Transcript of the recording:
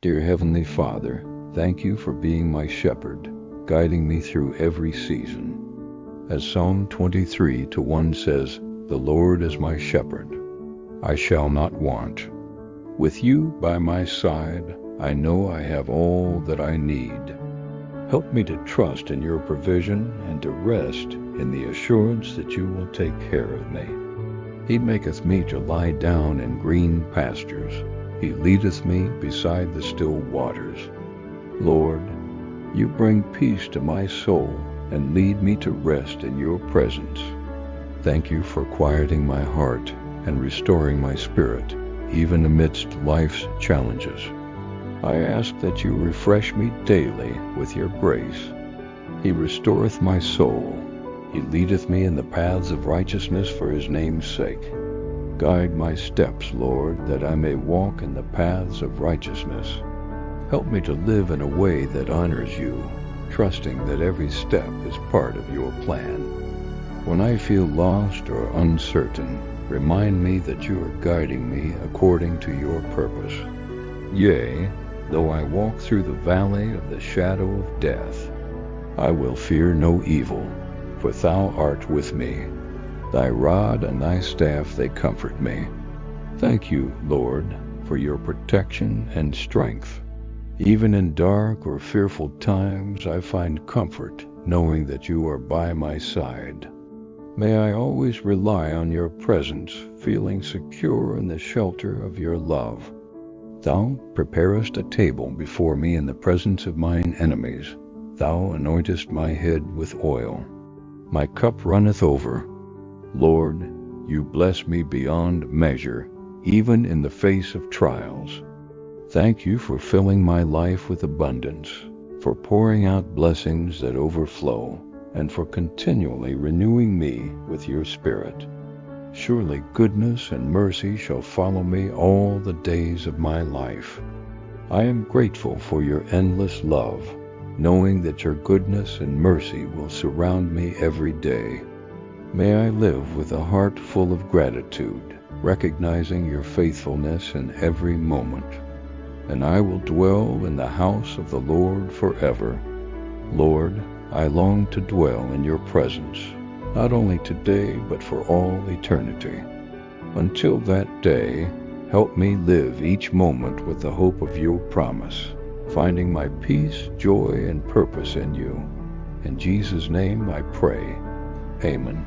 Dear Heavenly Father, thank you for being my shepherd, guiding me through every season. As Psalm 23:1 says, "The Lord is my shepherd, I shall not want." With you by my side, I know I have all that I need. Help me to trust in your provision and to rest in the assurance that you will take care of me. He maketh me to lie down in green pastures. He leadeth me beside the still waters. Lord, you bring peace to my soul and lead me to rest in your presence. Thank you for quieting my heart and restoring my spirit, even amidst life's challenges. I ask that you refresh me daily with your grace. He restoreth my soul. He leadeth me in the paths of righteousness for his name's sake. Guide my steps, Lord, that I may walk in the paths of righteousness. Help me to live in a way that honors you, trusting that every step is part of your plan. When I feel lost or uncertain, remind me that you are guiding me according to your purpose. Yea, though I walk through the valley of the shadow of death, I will fear no evil, for thou art with me. Thy rod and thy staff, they comfort me. Thank you, Lord, for your protection and strength. Even in dark or fearful times, I find comfort knowing that you are by my side. May I always rely on your presence, feeling secure in the shelter of your love. Thou preparest a table before me in the presence of mine enemies. Thou anointest my head with oil. My cup runneth over. Lord, you bless me beyond measure, even in the face of trials. Thank you for filling my life with abundance, for pouring out blessings that overflow, and for continually renewing me with your Spirit. Surely goodness and mercy shall follow me all the days of my life. I am grateful for your endless love, knowing that your goodness and mercy will surround me every day. May I live with a heart full of gratitude, recognizing your faithfulness in every moment. And I will dwell in the house of the Lord forever. Lord, I long to dwell in your presence, not only today, but for all eternity. Until that day, help me live each moment with the hope of your promise, finding my peace, joy, and purpose in you. In Jesus' name I pray. Amen.